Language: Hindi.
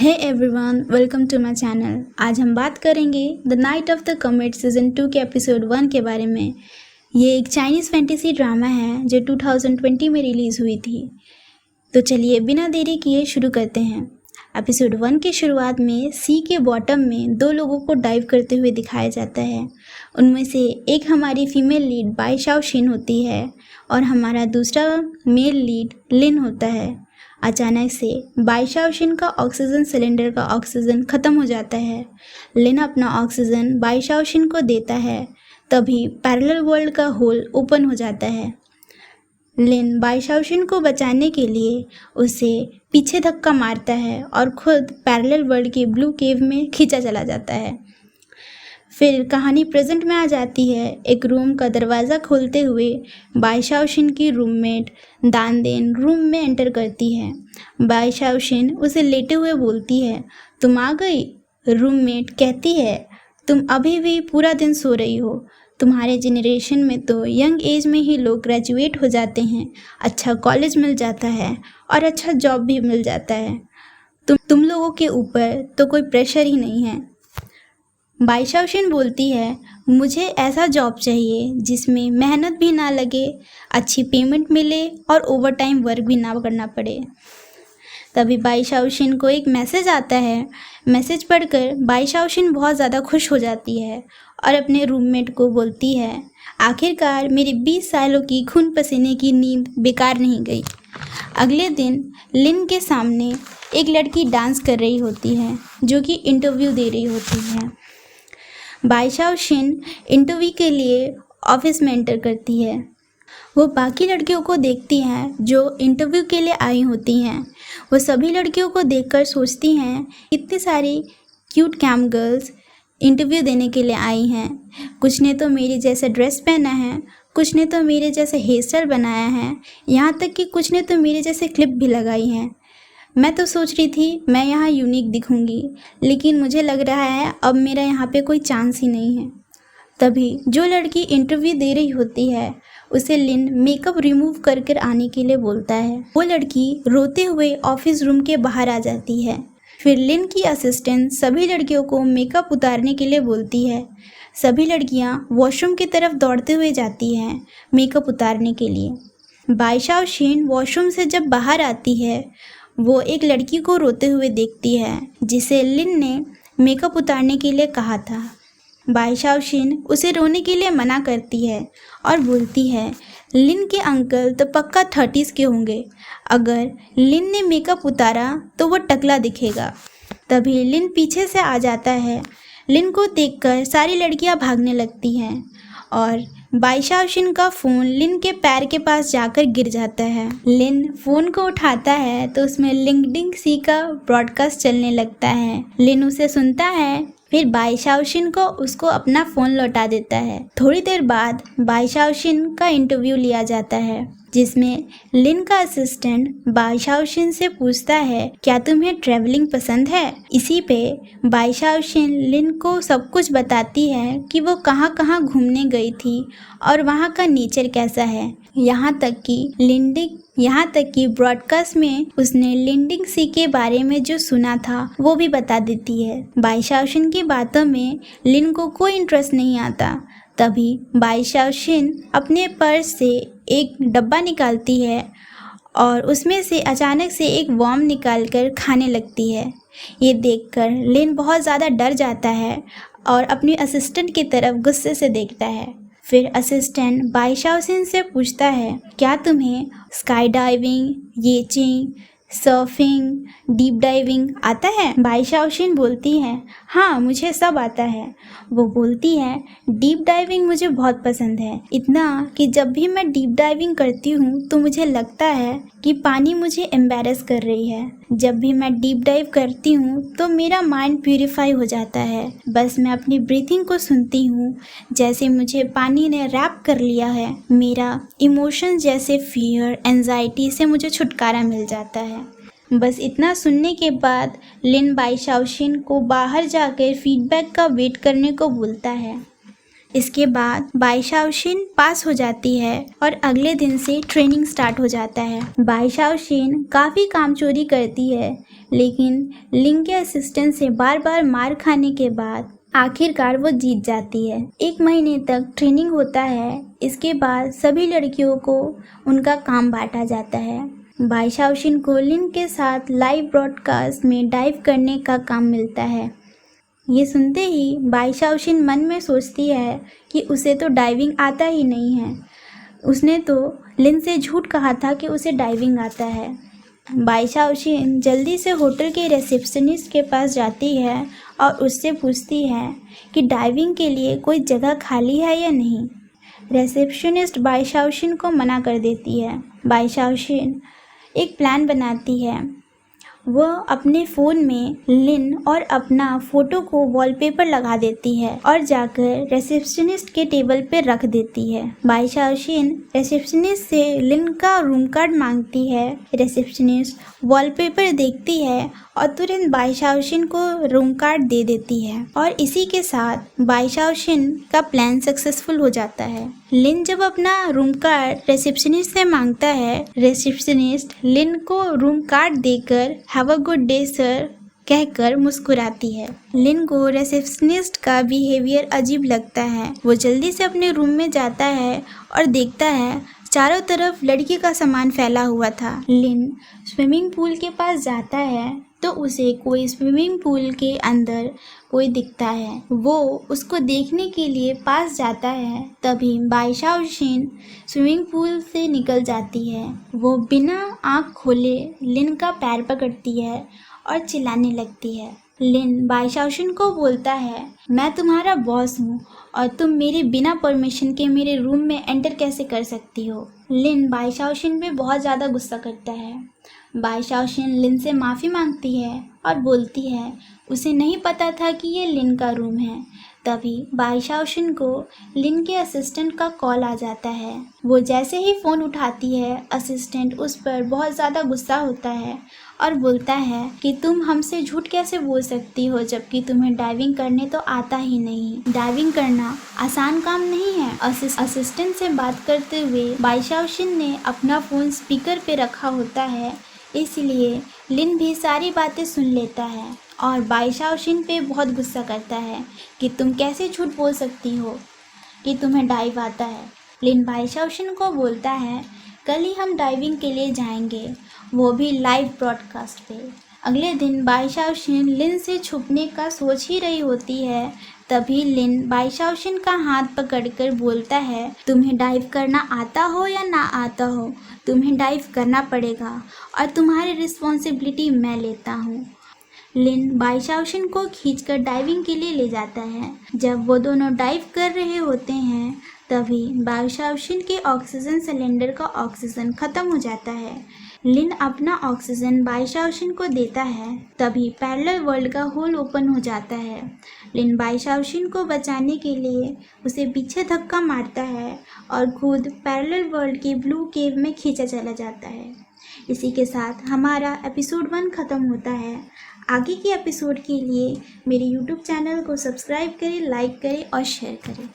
Hey everyone, welcome to my channel. आज हम बात करेंगे the Night of the Comet season 2 के एपिसोड 1 के बारे में। ये एक चाइनीज़ फैंटेसी ड्रामा है जो 2020 में रिलीज़ हुई थी। तो चलिए बिना देरी किए शुरू करते हैं। एपिसोड 1 की शुरुआत में सी के बॉटम में दो लोगों को डाइव करते हुए दिखाया जाता है। उनमें से एक हमारी फीमेल लीड बाई शाओशिन होती है और हमारा दूसरा मेल लीड लिन होता है। अचानक से बाई शाओशिन का ऑक्सीजन सिलेंडर का ऑक्सीजन ख़त्म हो जाता है। लिन अपना ऑक्सीजन बाई शाओशिन को देता है, तभी पैरेलल वर्ल्ड का होल ओपन हो जाता है। लिन बाई शाओशिन को बचाने के लिए उसे पीछे धक्का मारता है और खुद पैरेलल वर्ल्ड के ब्लू केव में खींचा चला जाता है। फिर कहानी प्रेजेंट में आ जाती है। एक रूम का दरवाज़ा खोलते हुए बाई शाओशिन की रूममेट दानदेन रूम में एंटर करती है। बाई शाओशिन उसे लेटे हुए बोलती है, तुम आ गई। रूममेट कहती है, तुम अभी भी पूरा दिन सो रही हो। तुम्हारे जनरेशन में तो यंग एज में ही लोग ग्रेजुएट हो जाते हैं, अच्छा कॉलेज मिल जाता है और अच्छा जॉब भी मिल जाता है। तुम लोगों के ऊपर तो कोई प्रेशर ही नहीं है। बाई शाओशिन बोलती है, मुझे ऐसा जॉब चाहिए जिसमें मेहनत भी ना लगे, अच्छी पेमेंट मिले और ओवर टाइम वर्क भी ना करना पड़े। तभी बाई शाओशिन को एक मैसेज आता है। मैसेज पढ़कर बाई शाओशिन बहुत ज़्यादा खुश हो जाती है और अपने रूममेट को बोलती है, आखिरकार मेरी 20 सालों की खून पसीने की नींद बेकार नहीं गई। अगले दिन लिन के सामने एक लड़की डांस कर रही होती है जो कि इंटरव्यू दे रही होती है। बाई शाओशिन इंटरव्यू के लिए ऑफिस में एंटर करती है। वो बाकी लड़कियों को देखती हैं जो इंटरव्यू के लिए आई होती हैं। वो सभी लड़कियों को देखकर सोचती हैं, इतनी सारी क्यूट कैम गर्ल्स इंटरव्यू देने के लिए आई हैं। कुछ ने तो मेरे जैसा ड्रेस पहना है, कुछ ने तो मेरे जैसे हेयर स्टाइल बनाया है, यहाँ तक कि कुछ ने तो मेरे जैसे क्लिप भी लगाई हैं। मैं तो सोच रही थी मैं यहाँ यूनिक दिखूंगी, लेकिन मुझे लग रहा है अब मेरा यहाँ पे कोई चांस ही नहीं है। तभी जो लड़की इंटरव्यू दे रही होती है उसे लिन मेकअप रिमूव कर कर आने के लिए बोलता है। वो लड़की रोते हुए ऑफिस रूम के बाहर आ जाती है। फिर लिन की असिस्टेंट सभी लड़कियों को मेकअप उतारने के लिए बोलती है। सभी लड़कियाँ वॉशरूम की तरफ दौड़ते हुए जाती हैं मेकअप उतारने के लिए। बाई शाओशिन वॉशरूम से जब बाहर आती है वो एक लड़की को रोते हुए देखती है जिसे लिन ने मेकअप उतारने के लिए कहा था। बाई शाओशिन उसे रोने के लिए मना करती है और बोलती है, लिन के अंकल तो पक्का 30s के होंगे, अगर लिन ने मेकअप उतारा तो वो टकला दिखेगा। तभी लिन पीछे से आ जाता है। लिन को देखकर सारी लड़कियां भागने लगती हैं और बाई शाओशिन का फ़ोन लिन के पैर के पास जाकर गिर जाता है। लिन फ़ोन को उठाता है तो उसमें लिंक्डइन सी का ब्रॉडकास्ट चलने लगता है। लिन उसे सुनता है, फिर बाई शाओशिन को उसको अपना फ़ोन लौटा देता है। थोड़ी देर बाद बाई शाओशिन का इंटरव्यू लिया जाता है जिसमें लिन का असिस्टेंट बाई शाओशिन से पूछता है, क्या तुम्हें ट्रैवलिंग पसंद है। इसी पे बाई शाओशिन लिन को सब कुछ बताती है कि वो कहाँ कहाँ घूमने गई थी और वहाँ का नेचर कैसा है। यहाँ तक कि ब्रॉडकास्ट में उसने लिंडिंग सी के बारे में जो सुना था वो भी बता देती है। बाई शाओशिन की बातों में लिन को कोई इंटरेस्ट नहीं आता। तभी बाई शाओशिन अपने पर्स से एक डब्बा निकालती है और उसमें से अचानक से एक वर्म निकालकर खाने लगती है। ये देखकर लिन बहुत ज़्यादा डर जाता है और अपनी असिस्टेंट की तरफ गुस्से से देखता है। फिर असिस्टेंट बाई शाओशिन से पूछता है, क्या तुम्हें sky diving, yachting, surfing, deep diving आता है। बाई शाओशिन बोलती है, हाँ मुझे सब आता है। वो बोलती है, डीप डाइविंग मुझे बहुत पसंद है, इतना कि जब भी मैं डीप डाइविंग करती हूँ तो मुझे लगता है कि पानी मुझे एम्बैरेस कर रही है। जब भी मैं डीप डाइव करती हूँ तो मेरा माइंड प्यूरिफाई हो जाता है। बस मैं अपनी ब्रीथिंग को सुनती हूँ, जैसे मुझे पानी ने रैप कर लिया है। मेरा इमोशन जैसे फियर, एंजाइटी से मुझे छुटकारा मिल जाता है। बस इतना सुनने के बाद लिन बाई शाओशिन को बाहर जाकर फीडबैक का वेट करने को बोलता है। इसके बाद बाई शाओशिन पास हो जाती है और अगले दिन से ट्रेनिंग स्टार्ट हो जाता है। बाई शाओशिन काफ़ी कामचोरी करती है, लेकिन लिन के असिस्टेंट से बार बार मार खाने के बाद आखिरकार वो जीत जाती है। 1 महीने तक ट्रेनिंग होता है। इसके बाद सभी लड़कियों को उनका काम बांटा जाता है। बाई शाओशिन को लिन के साथ लाइव ब्रॉडकास्ट में डाइव करने का काम मिलता है। ये सुनते ही बाई शाओशिन मन में सोचती है कि उसे तो डाइविंग आता ही नहीं है। उसने तो लिन से झूठ कहा था कि उसे डाइविंग आता है। बाई शाओशिन जल्दी से होटल के रिसेप्शनिस्ट के पास जाती है और उससे पूछती है कि डाइविंग के लिए कोई जगह खाली है या नहीं। रिसेप्शनिस्ट बाई शाओशिन को मना कर देती है। बाई शाओशिन एक प्लान बनाती है। वह अपने फ़ोन में लिन और अपना फ़ोटो को वॉलपेपर लगा देती है और जाकर रिसेप्शनिस्ट के टेबल पर रख देती है। बाई शाओशिन रिसेप्शनिस्ट से लिन का रूम कार्ड मांगती है। रिसेप्शनिस्ट वॉलपेपर देखती है और तुरंत बाई शाओशिन को रूम कार्ड दे देती है और इसी के साथ बाई शाओशिन का प्लान सक्सेसफुल हो जाता है। लिन जब अपना रूम कार्ड रिसेप्शनिस्ट से मांगता है, रिसेप्शनिस्ट लिन को रूम कार्ड देकर have a good day sir कहकर मुस्कुराती है। लिन को रिसेप्शनिस्ट का बिहेवियर अजीब लगता है। वो जल्दी से अपने रूम में जाता है और देखता है चारों तरफ लड़की का सामान फैला हुआ था। लिन स्विमिंग पूल के पास जाता है तो उसे कोई स्विमिंग पूल के अंदर कोई दिखता है। वो उसको देखने के लिए पास जाता है। तभी बाई शाओशिन स्विमिंग पूल से निकल जाती है। वो बिना आँख खोले लिन का पैर पकड़ती है और चिल्लाने लगती है। लिन बाई शाओशिन को बोलता है, मैं तुम्हारा बॉस हूँ और तुम मेरे बिना परमिशन के मेरे रूम में एंटर कैसे कर सकती हो। लिन बाई शाओशिन पे बहुत ज़्यादा गुस्सा करता है। बाई शाओशिन लिन से माफ़ी मांगती है और बोलती है उसे नहीं पता था कि ये लिन का रूम है। तभी बाई शाओशिन को लिन के असिस्टेंट का कॉल आ जाता है। वो जैसे ही फ़ोन उठाती है, असिस्टेंट उस पर बहुत ज़्यादा गुस्सा होता है और बोलता है कि तुम हमसे झूठ कैसे बोल सकती हो जबकि तुम्हें डाइविंग करने तो आता ही नहीं। डाइविंग करना आसान काम नहीं है। असिस्टेंट से बात करते हुए बाई शाओशिन ने अपना फ़ोन स्पीकर पे रखा होता है, इसलिए लिन भी सारी बातें सुन लेता है और बाई शाओशिन पे बहुत गुस्सा करता है कि तुम कैसे झूठ बोल सकती हो कि तुम्हें डाइव आता है। लिन बाई शाओशिन को बोलता है कल ही हम डाइविंग के लिए जाएंगे, वो भी लाइव ब्रॉडकास्ट पे। अगले दिन बाई शाओशिन लिन से छुपने का सोच ही रही होती है। तभी लिन बाई शाओशिन का हाथ पकड़कर बोलता है तुम्हें डाइव करना आता हो या ना आता हो, तुम्हें डाइव करना पड़ेगा और तुम्हारी रिस्पॉन्सिबिलिटी मैं लेता हूँ। लिन बाई शाओशिन को खींचकर डाइविंग के लिए ले जाता है। जब वो दोनों डाइव कर रहे होते हैं तभी बाई शाओशिन के ऑक्सीजन सिलेंडर का ऑक्सीजन ख़त्म हो जाता है। लिन अपना ऑक्सीजन बाई शाओशिन को देता है। तभी पैरेलल वर्ल्ड का होल ओपन हो जाता है। लिन बाई शाओशिन को बचाने के लिए उसे पीछे धक्का मारता है और खुद पैरेलल वर्ल्ड के ब्लू केव में खींचा चला जाता है। इसी के साथ हमारा एपिसोड 1 ख़त्म होता है। आगे के एपिसोड के लिए मेरे YouTube चैनल को सब्सक्राइब करें, लाइक करें और शेयर करें।